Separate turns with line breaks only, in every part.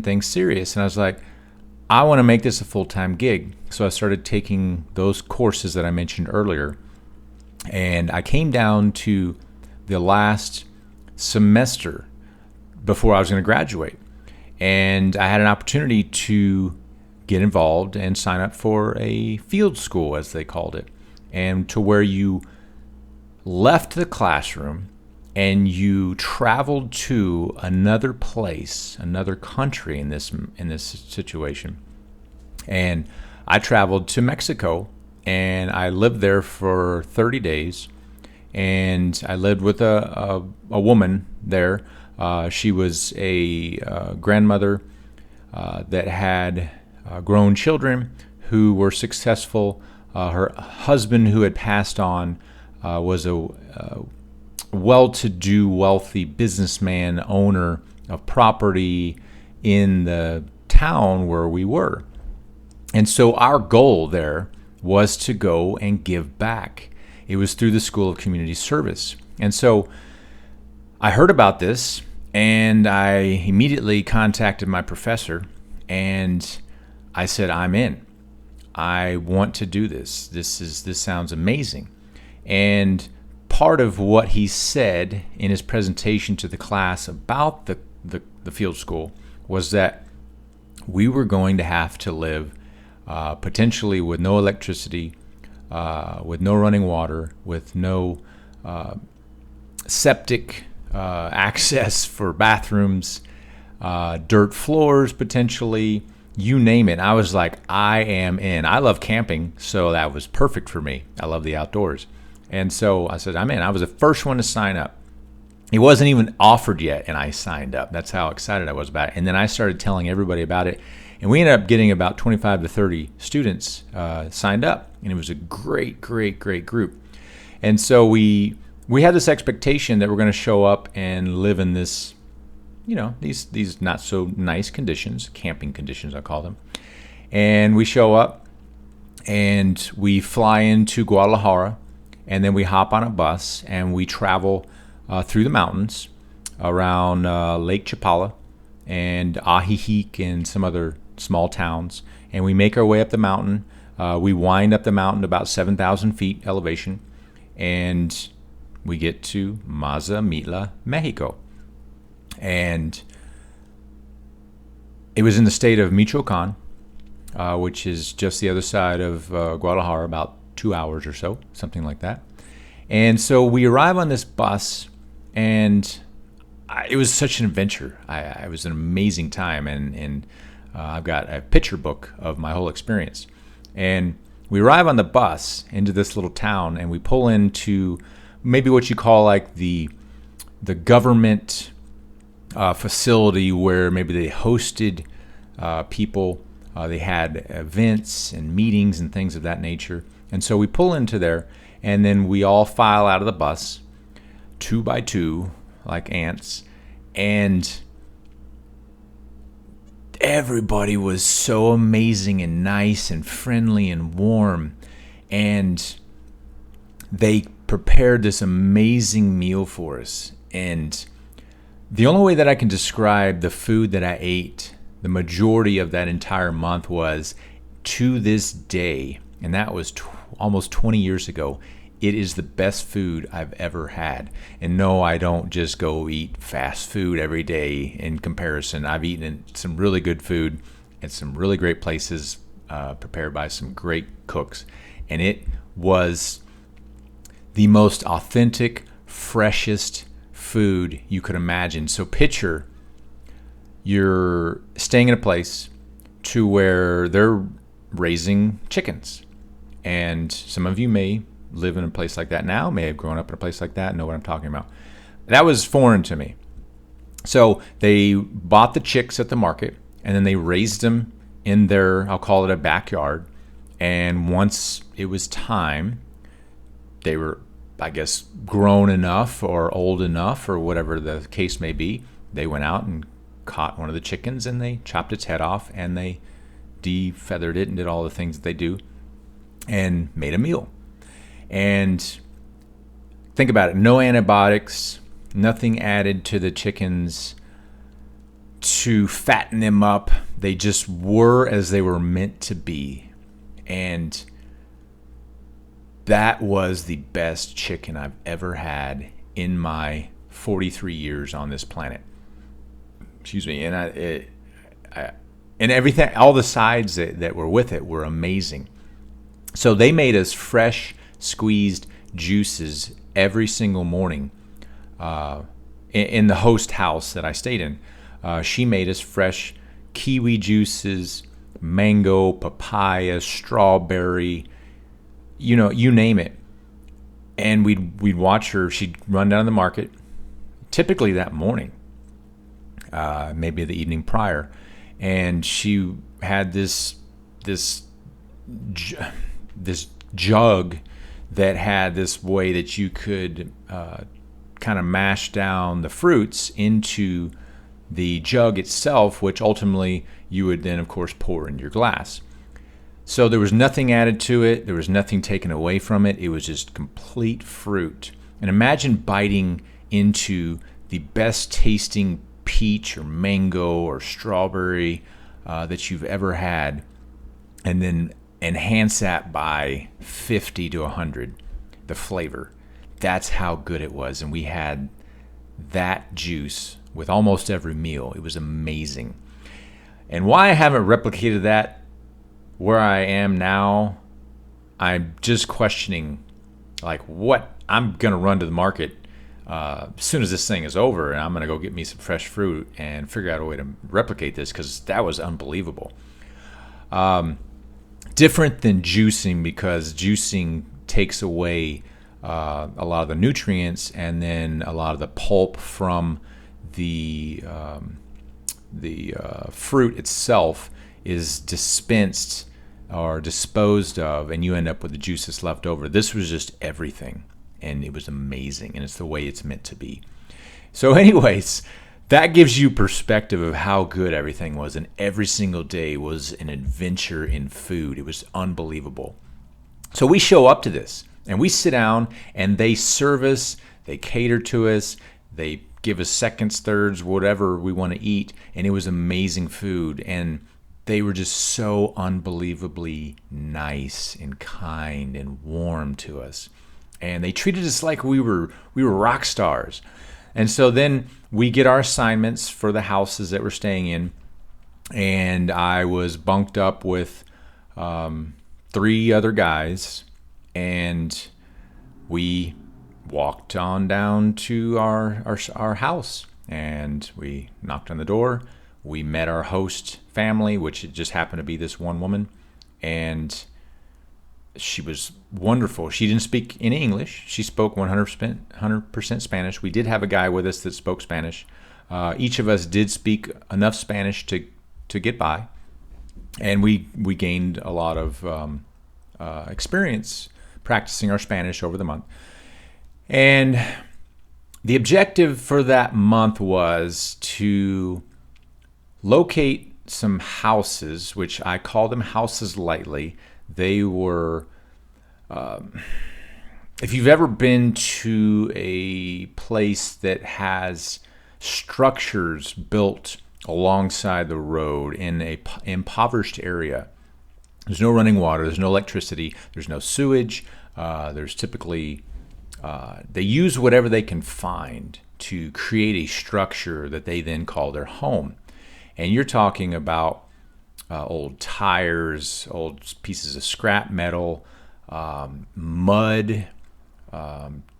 things serious. And I was like, I want to make this a full-time gig. So I started taking those courses that I mentioned earlier. And I came down to the last semester before I was going to graduate. And I had an opportunity to get involved and sign up for a field school, as they called it, and to where you left the classroom and you traveled to another place, another country in this situation. And I traveled to Mexico, and I lived there for 30 days. And I lived with a woman there. She was a grandmother that had grown children who were successful. Her husband, who had passed on, was a well-to-do, wealthy businessman, owner of property in the town where we were. And so our goal there was to go and give back. It was through the School of Community Service. And so I heard about this, and I immediately contacted my professor, and I said, I'm in. I want to do this. This sounds amazing. And part of what he said in his presentation to the class about the field school was that we were going to have to live potentially with no electricity, with no running water, with no septic access for bathrooms, dirt floors potentially, you name it. I was like, I am in. I love camping, so that was perfect for me. I love the outdoors. And so I said, I'm in. I was the first one to sign up. It wasn't even offered yet, and I signed up. That's how excited I was about it. And then I started telling everybody about it. And we ended up getting about 25 to 30 students signed up. And it was a great, great, great group. And so we had this expectation that we're going to show up and live in this, these not so nice conditions, camping conditions, I call them. And we show up and we fly into Guadalajara, and then we hop on a bus and we travel through the mountains around Lake Chapala and Ajijic and some other small towns. And we make our way up the mountain. We wind up the mountain about 7,000 feet elevation, and we get to Mazamitla, Mexico. And it was in the state of Michoacan, which is just the other side of Guadalajara, about 2 hours or so, something like that. And so we arrive on this bus, and it was such an adventure. It was an amazing time, and I've got a picture book of my whole experience. And we arrive on the bus into this little town, and we pull into maybe what you call like the government facility where maybe they hosted people. They had events and meetings and things of that nature. And so we pull into there, and then we all file out of the bus, 2 by 2, like ants. And everybody was so amazing and nice and friendly and warm. And they prepared this amazing meal for us. And the only way that I can describe the food that I ate the majority of that entire month was, to this day, and that was almost 20 years ago, it is the best food I've ever had. And no, I don't just go eat fast food every day in comparison. I've eaten some really good food at some really great places, prepared by some great cooks. And it was the most authentic, freshest food you could imagine. So picture you're staying in a place to where they're raising chickens. And some of you may live in a place like that now, may have grown up in a place like that, know what I'm talking about. That was foreign to me. So they bought the chicks at the market, and then they raised them in their, I'll call it a backyard. And once it was time, they were, I guess, grown enough or old enough or whatever the case may be. They went out and caught one of the chickens, and they chopped its head off, and they defeathered it and did all the things that they do and made a meal. And think about it, no antibiotics, nothing added to the chicken's to fatten them up. They just were as they were meant to be. And that was the best chicken I've ever had in my 43 years on this planet. Excuse me. And and everything, all the sides that were with it were amazing. So they made us fresh squeezed juices every single morning in the host house that I stayed in. She made us fresh kiwi juices, mango, papaya, strawberry, you name it. And we'd watch her. She'd run down to the market, typically that morning, maybe the evening prior, and she had this jug that had this way that you could kind of mash down the fruits into the jug itself, which ultimately you would then, of course, pour in your glass. So there was nothing added to it. There was nothing taken away from it. It was just complete fruit. And imagine biting into the best tasting peach or mango or strawberry that you've ever had, and then enhance that by 50 to 100, the flavor. That's how good it was. And we had that juice with almost every meal. It was amazing. And why I haven't replicated that where I am now, I'm just questioning, like, what I'm going to run to the market as soon as this thing is over, and I'm going to go get me some fresh fruit and figure out a way to replicate this, because that was unbelievable. Different than juicing, because juicing takes away a lot of the nutrients, and then a lot of the pulp from the fruit itself is dispensed or disposed of, and you end up with the juice that's left over. This was just everything, and it was amazing, and it's the way it's meant to be. So anyways, that gives you perspective of how good everything was, and every single day was an adventure in food. It was unbelievable. So we show up to this, and we sit down, and they serve us, they cater to us, they give us seconds, thirds, whatever we want to eat, and it was amazing food. And they were just so unbelievably nice and kind and warm to us, and they treated us like we were rock stars. And so then we get our assignments for the houses that we're staying in, and I was bunked up with 3 other guys, and we walked on down to our house, and we knocked on the door. We met our host family, which it just happened to be this one woman, and she was wonderful. She didn't speak any English. She spoke 100% Spanish. We did have a guy with us that spoke Spanish. Each of us did speak enough Spanish to get by, and we gained a lot of experience practicing our Spanish over the month. And the objective for that month was to locate some houses, which I call them houses lightly. They were, if you've ever been to a place that has structures built alongside the road in a impoverished area, there's no running water, there's no electricity, there's no sewage, there's typically, they use whatever they can find to create a structure that they then call their home. And you're talking about old tires, old pieces of scrap metal, mud,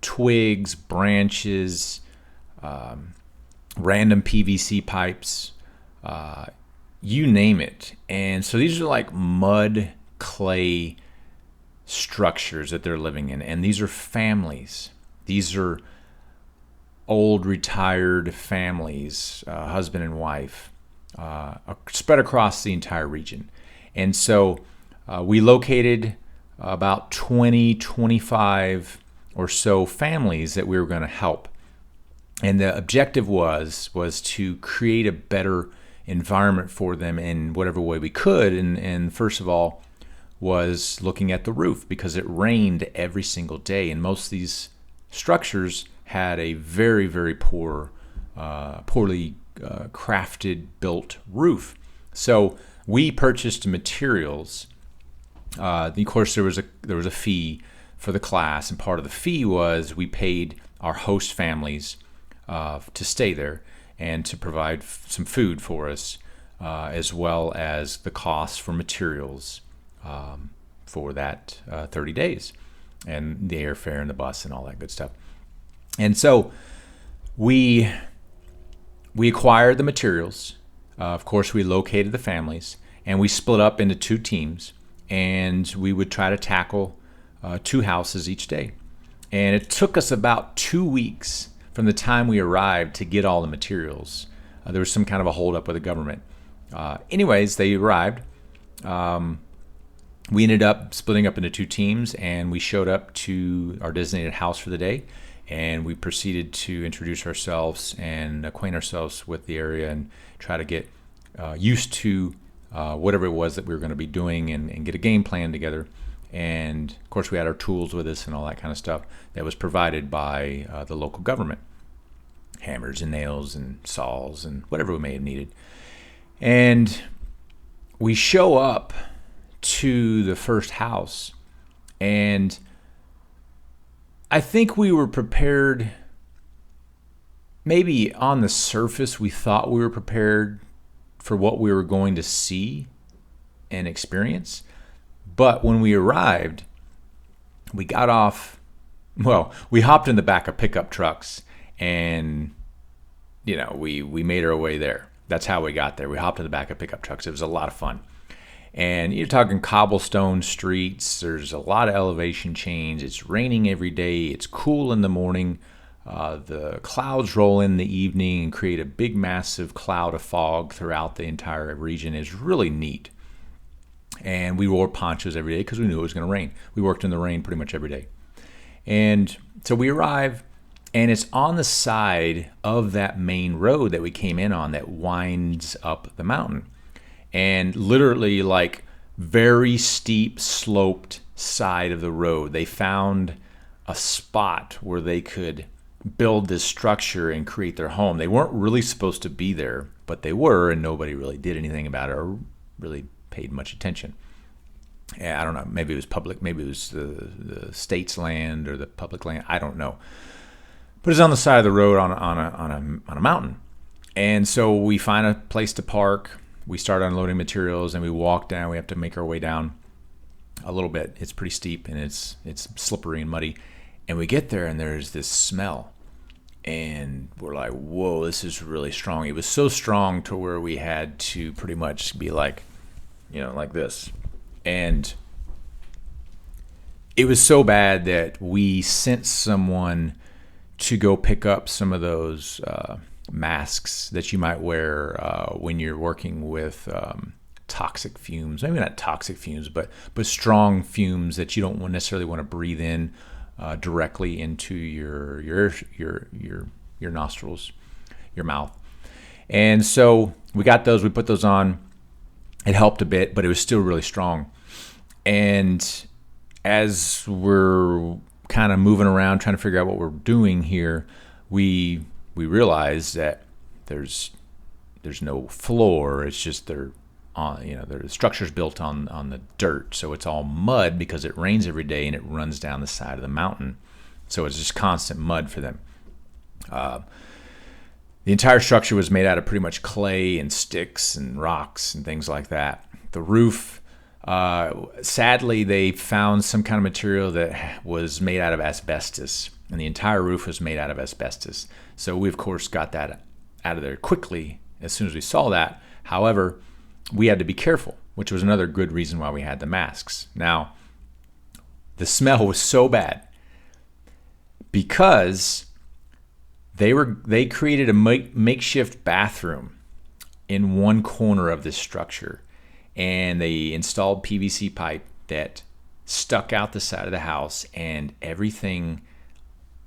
twigs, branches, random PVC pipes, you name it. And so these are like mud, clay structures that they're living in. And these are families. These are old retired families, husband and wife, spread across the entire region. And so we located about 25 or so families that we were going to help. And the objective was to create a better environment for them in whatever way we could. And first of all was looking at the roof, because it rained every single day. And most of these structures had a very, very poorly crafted, built roof. So we purchased materials. Of course, there was a fee for the class, and part of the fee was we paid our host families to stay there and to provide some food for us, as well as the cost for materials for that 30 days, and the airfare and the bus and all that good stuff. And so we acquired the materials. Of course, we located the families, and we split up into 2 teams, and we would try to tackle 2 houses each day. And it took us about 2 weeks from the time we arrived to get all the materials. There was some kind of a holdup with the government. Anyways, they arrived. We ended up splitting up into 2 teams, and we showed up to our designated house for the day, and we proceeded to introduce ourselves and acquaint ourselves with the area and try to get used to whatever it was that we were going to be doing, and get a game plan together. And of course, we had our tools with us and all that kind of stuff that was provided by the local government. Hammers and nails and saws and whatever we may have needed. And we show up to the first house, and I think we were prepared. Maybe on the surface we thought we were prepared for what we were going to see and experience. But when we arrived, we got off, we hopped in the back of pickup trucks, and we made our way there. That's how we got there. We hopped in the back of pickup trucks. It was a lot of fun. And you're talking cobblestone streets. There's a lot of elevation change. It's raining every day. It's cool in the morning. The clouds roll in the evening and create a big, massive cloud of fog throughout the entire region. It's really neat. And we wore ponchos every day because we knew it was going to rain. We worked in the rain pretty much every day. And so we arrive, and it's on the side of that main road that we came in on that winds up the mountain. And literally, like, very steep, sloped side of the road. They found a spot where they could build this structure and create their home. They weren't really supposed to be there, but they were, and nobody really did anything about it or really paid much attention. I don't know. Maybe it was public. Maybe it was the state's land or the public land. I don't know. But it's on the side of the road on a mountain. And so we find a place to park. We start unloading materials, and we walk down. We have to make our way down a little bit. It's pretty steep, and it's slippery and muddy. And we get there, and there's this smell. And we're like, whoa, this is really strong. It was so strong to where we had to pretty much be like, like this. And it was so bad that we sent someone to go pick up some of those masks that you might wear when you're working with toxic fumes. Maybe not toxic fumes, but strong fumes that you don't necessarily want to breathe in directly into your nostrils, your mouth. And so we got those. We put those on. It helped a bit, but it was still really strong. And as we're kind of moving around trying to figure out what we're doing here, we realized that there's no floor. It's just the structure's built on the dirt, so it's all mud because it rains every day and it runs down the side of the mountain. So it's just constant mud for them. The entire structure was made out of pretty much clay and sticks and rocks and things like that. The roof, sadly, they found some kind of material that was made out of asbestos, and the entire roof was made out of asbestos. So we, of course, got that out of there quickly as soon as we saw that. However, we had to be careful, which was another good reason why we had the masks. Now, the smell was so bad because they created a makeshift bathroom in one corner of this structure, and they installed PVC pipe that stuck out the side of the house, and everything,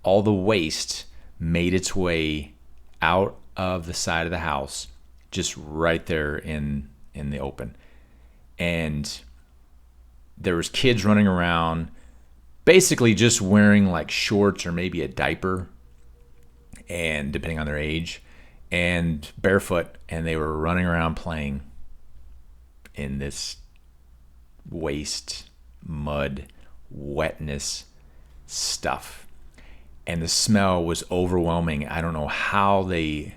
all the waste, made its way out of the side of the house, just right there in the open. And there was kids running around, basically just wearing like shorts or maybe a diaper, and depending on their age, and barefoot, and they were running around playing in this waste, mud, wetness stuff. And the smell was overwhelming. I don't know how they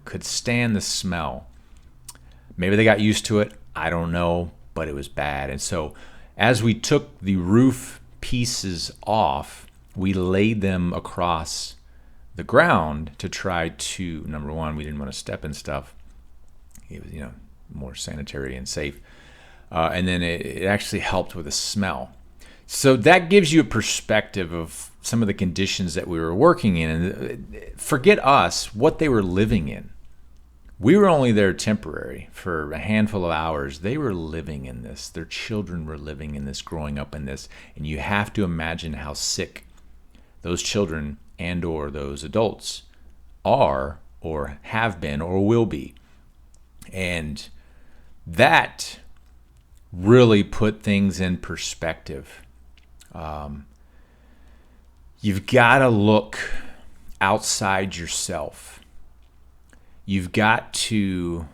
could stand the smell. Maybe they got used to it. I don't know, but it was bad. And so as we took the roof pieces off, we laid them across the ground to try to, number one, we didn't want to step in stuff. It was, more sanitary and safe. And then it actually helped with the smell. So that gives you a perspective of some of the conditions that we were working in. And forget us, what they were living in. We were only there temporary for a handful of hours. They were living in this. Their children were living in this, growing up in this. And you have to imagine how sick those children and or those adults are or have been or will be. And that really put things in perspective. You've got to look outside yourself. You've got to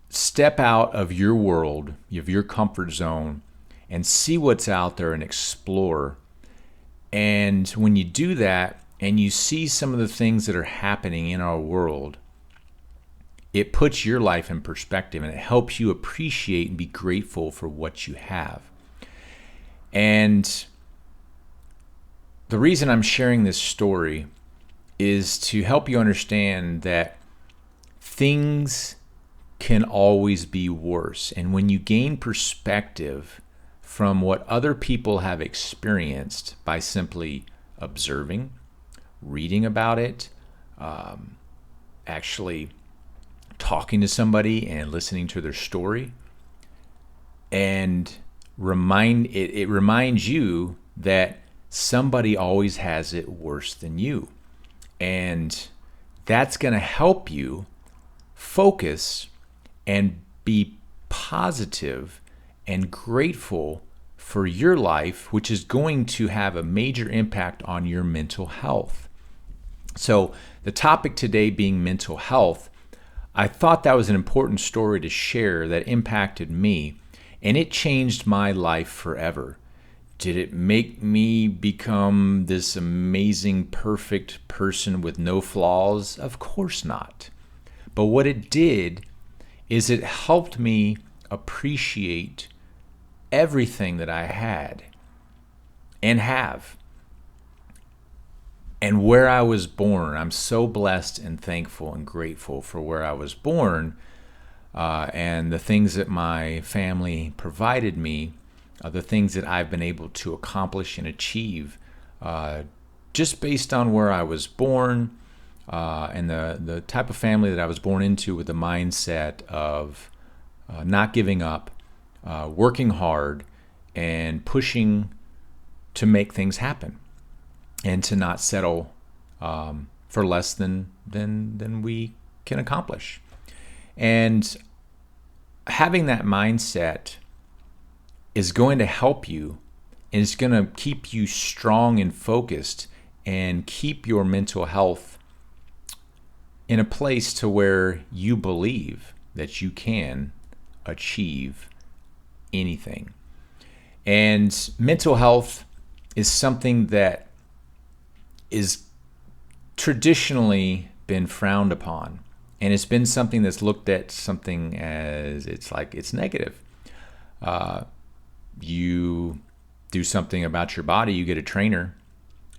step out of your world, of your comfort zone, and see what's out there and explore. And when you do that and you see some of the things that are happening in our world, it puts your life in perspective and it helps you appreciate and be grateful for what you have. And the reason I'm sharing this story is to help you understand that things can always be worse. And when you gain perspective from what other people have experienced by simply observing, reading about it, actually talking to somebody and listening to their story, and it reminds you that somebody always has it worse than you. And that's going to help you focus and be positive and grateful for your life, which is going to have a major impact on your mental health. So the topic today being mental health, I thought that was an important story to share that impacted me, and it changed my life forever. Did it make me become this amazing, perfect person with no flaws? Of course not. But what it did is it helped me appreciate everything that I had and have and where I was born. I'm so blessed and thankful and grateful for where I was born and the things that my family provided me. The things that I've been able to accomplish and achieve just based on where I was born and the type of family that I was born into, with the mindset of not giving up, working hard, and pushing to make things happen, and to not settle for less than we can accomplish. And having that mindset is going to help you, and it's going to keep you strong and focused and keep your mental health in a place to where you believe that you can achieve anything. And mental health is something that is traditionally been frowned upon, and it's been something that's looked at something as it's negative. You do something about your body, you get a trainer,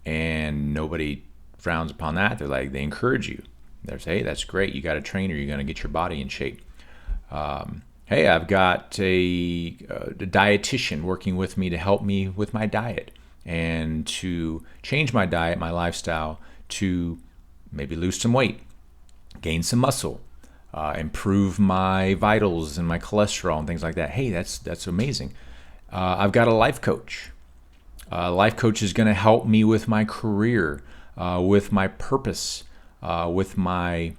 and nobody frowns upon that. They encourage you. They say, hey, that's great. You got a trainer. You're going to get your body in shape. Hey, I've got a dietitian working with me to help me with my diet and to change my diet, my lifestyle, to maybe lose some weight, gain some muscle, improve my vitals and my cholesterol and things like that. Hey, that's amazing. I've got a life coach. Life coach is going to help me with my career, with my purpose, with my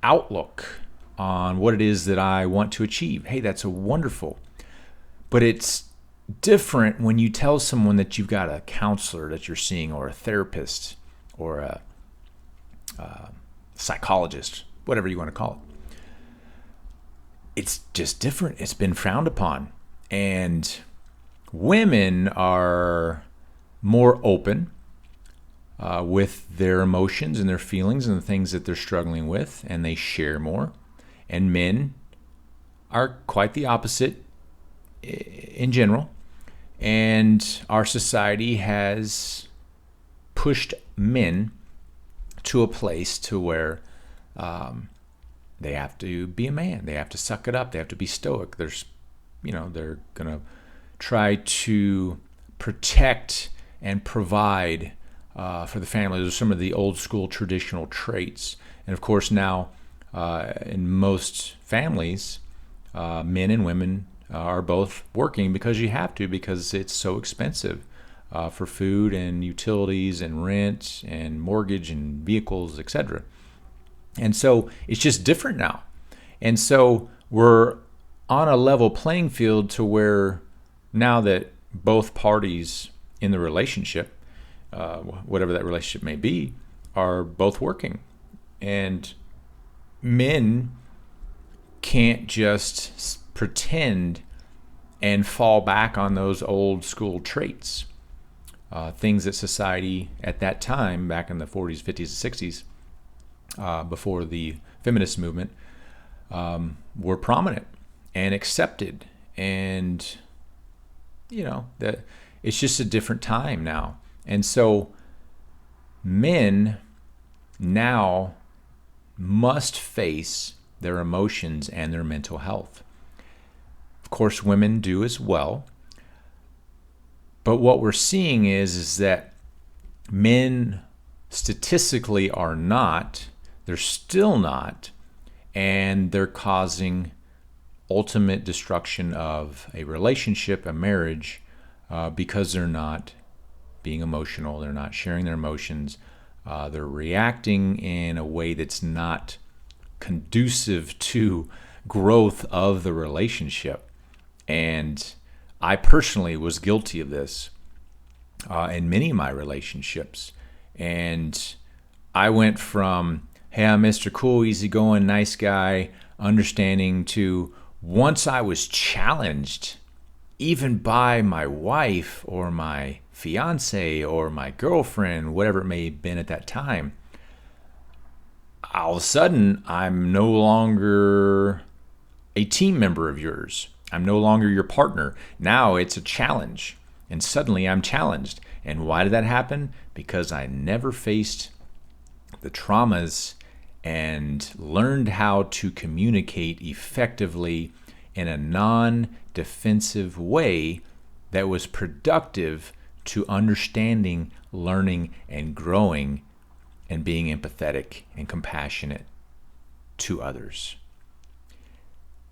outlook on what it is that I want to achieve. Hey, that's a wonderful. But it's different when you tell someone that you've got a counselor that you're seeing, or a therapist, or psychologist, whatever you want to call it. It's just different. It's been frowned upon. And women are more open with their emotions and their feelings and the things that they're struggling with, and they share more. And men are quite the opposite in general. And our society has pushed men to a place to where they have to be a man. They have to suck it up. They have to be stoic. They're going to try to protect and provide for the family. Those are some of the old school traditional traits. And of course now in most families, men and women are both working because you have to, because it's so expensive for food and utilities and rent and mortgage and vehicles, etc. And so it's just different now. And so we're on a level playing field to where now that both parties in the relationship, whatever that relationship may be, are both working. And men can't just pretend and fall back on those old school traits, things that society at that time, back in the 40s, 50s, and 60s, before the feminist movement, were prominent and accepted. And, that it's just a different time now. And so men now must face their emotions and their mental health. Of course, women do as well. But what we're seeing is that men statistically are not, they're still not, and they're causing ultimate destruction of a relationship, a marriage, because they're not being emotional, they're not sharing their emotions, they're reacting in a way that's not conducive to growth of the relationship. And I personally was guilty of this in many of my relationships. And I went from, hey, I'm Mr. Cool, easygoing, nice guy, understanding, to once I was challenged, even by my wife or my fiance or my girlfriend, whatever it may have been at that time, all of a sudden I'm no longer a team member of yours. I'm no longer your partner. Now it's a challenge. And suddenly I'm challenged. And why did that happen? Because I never faced the traumas and learned how to communicate effectively in a non-defensive way that was productive to understanding, learning, and growing, and being empathetic and compassionate to others.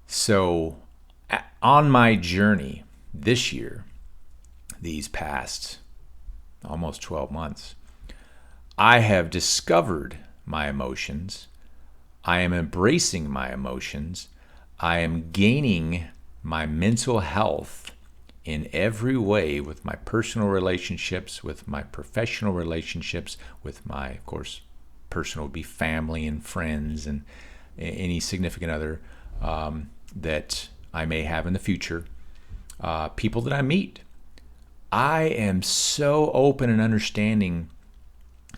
So on my journey this year, these past almost 12 months, I have discovered my emotions. I am embracing my emotions. I am gaining my mental health in every way, with my personal relationships, with my professional relationships, with my, of course, personal would be family and friends and any significant other that I may have in the future, people that I meet. I am so open and understanding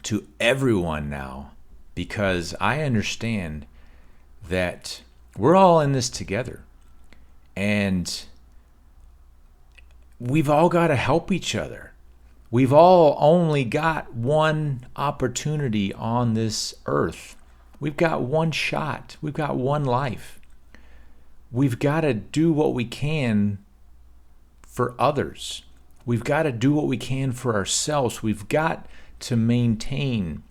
to everyone now, because I understand that we're all in this together, and we've all got to help each other. We've all only got one opportunity on this earth. We've got one shot. We've got one life. We've got to do what we can for others. We've got to do what we can for ourselves. We've got to maintain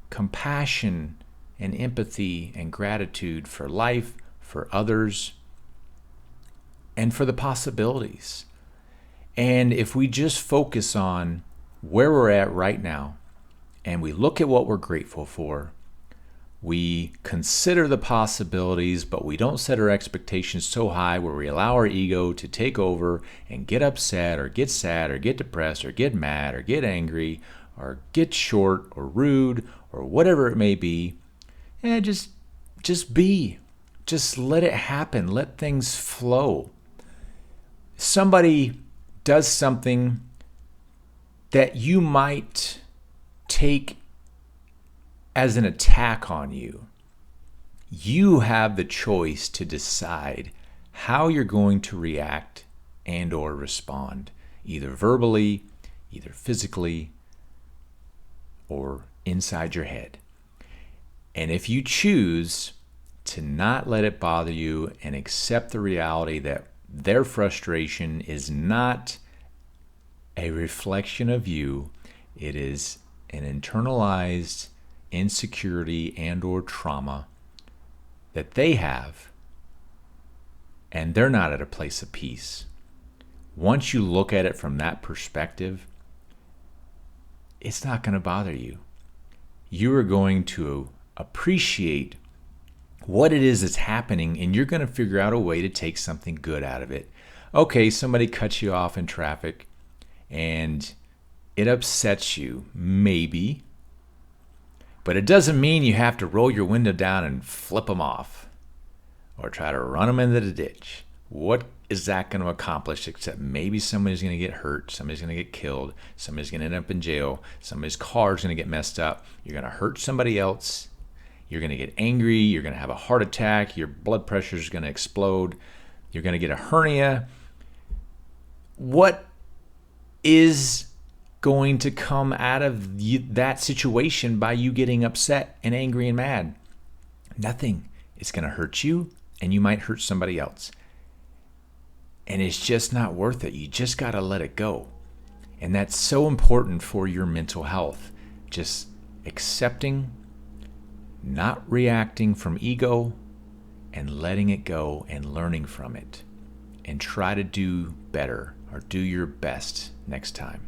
compassion and empathy and gratitude for life, for others, and for the possibilities. And if we just focus on where we're at right now, and we look at what we're grateful for, we consider the possibilities, but we don't set our expectations so high where we allow our ego to take over and get upset or get sad or get depressed or get mad or get angry or get short or rude or whatever it may be. And just be. Just let it happen. Let things flow. Somebody does something that you might take as an attack on you. You have the choice to decide how you're going to react and or respond, either verbally, either physically, or inside your head. And if you choose to not let it bother you and accept the reality that their frustration is not a reflection of you, it is an internalized insecurity and or trauma that they have, and they're not at a place of peace. Once you look at it from that perspective, it's not going to bother you. You are going to appreciate what it is that's happening, and you're going to figure out a way to take something good out of it. Okay, somebody cuts you off in traffic and it upsets you, maybe, but it doesn't mean you have to roll your window down and flip them off or try to run them into the ditch. What is that going to accomplish except maybe somebody's going to get hurt, somebody's going to get killed, somebody's going to end up in jail, somebody's car is going to get messed up, you're going to hurt somebody else, you're going to get angry, you're going to have a heart attack, your blood pressure is going to explode, you're going to get a hernia. What is going to come out of that situation by you getting upset and angry and mad? Nothing. It's going to hurt you, and you might hurt somebody else. And it's just not worth it. You just got to let it go. And that's so important for your mental health. Just accepting, not reacting from ego, and letting it go and learning from it. And try to do better or do your best next time.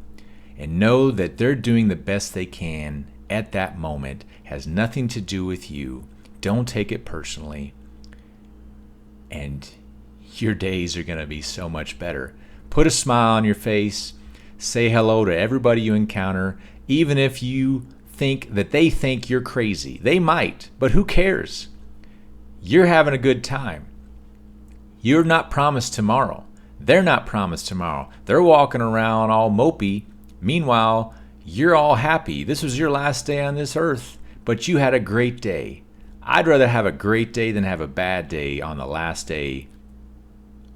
And know that they're doing the best they can at that moment. Has nothing to do with you. Don't take it personally. And your days are going to be so much better. Put a smile on your face. Say hello to everybody you encounter, even if you think that they think you're crazy. They might, but who cares? You're having a good time. You're not promised tomorrow. They're not promised tomorrow. They're walking around all mopey. Meanwhile, you're all happy. This was your last day on this earth, but you had a great day. I'd rather have a great day than have a bad day on the last day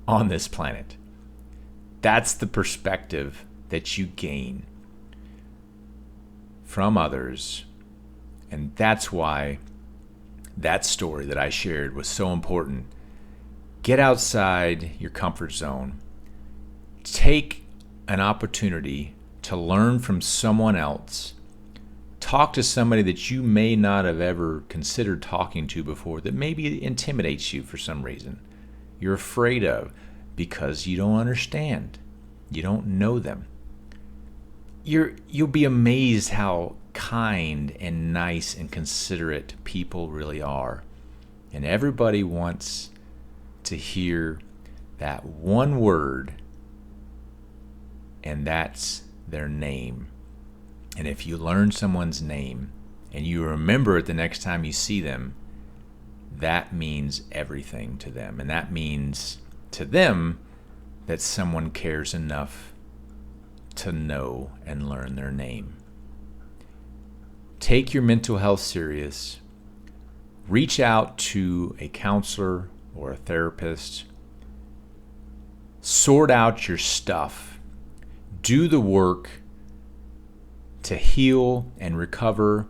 on this planet. That's the perspective that you gain from others. And that's why that story that I shared was so important. Get outside your comfort zone. Take an opportunity to learn from someone else. Talk to somebody that you may not have ever considered talking to before, that maybe intimidates you for some reason. You're afraid of because you don't understand. You don't know them. You'll be amazed how kind and nice and considerate people really are. And everybody wants to hear that one word, and that's their name. And if you learn someone's name and you remember it the next time you see them, that means everything to them. And that means to them that someone cares enough to know and learn their name. Take your mental health serious. Reach out to a counselor or a therapist. Sort out your stuff. Do the work to heal and recover.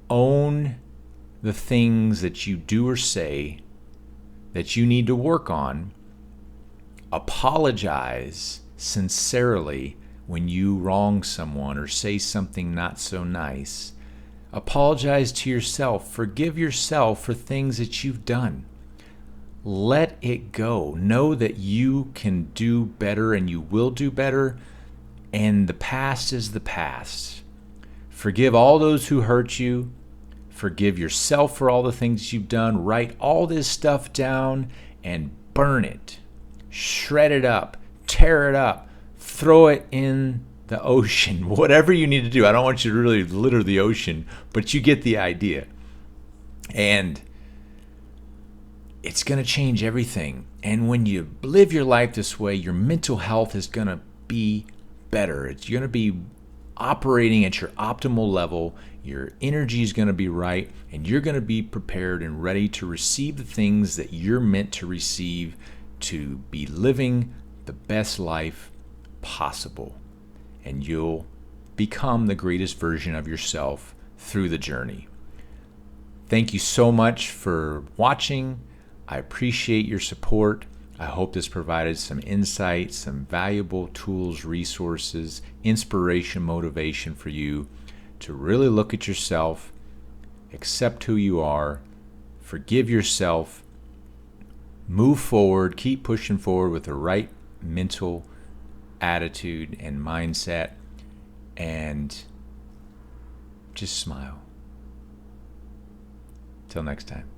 Own the things that you do or say that you need to work on. Apologize sincerely when you wrong someone or say something not so nice. Apologize to yourself. Forgive yourself for things that you've done. Let it go. Know that you can do better and you will do better. And the past is the past. Forgive all those who hurt you. Forgive yourself for all the things you've done. Write all this stuff down and burn it. Shred it up. Tear it up. Throw it in the ocean, whatever you need to do. I don't want you to really litter the ocean, but you get the idea. And it's going to change everything. And when you live your life this way, your mental health is going to be better. It's going to be operating at your optimal level. Your energy is going to be right, and you're going to be prepared and ready to receive the things that you're meant to receive, to be living the best life possible. And you'll become the greatest version of yourself through the journey. Thank you so much for watching. I appreciate your support. I hope this provided some insight, some valuable tools, resources, inspiration, motivation for you to really look at yourself, accept who you are, forgive yourself, move forward, keep pushing forward with the right mental attitude and mindset, and just smile. Till next time.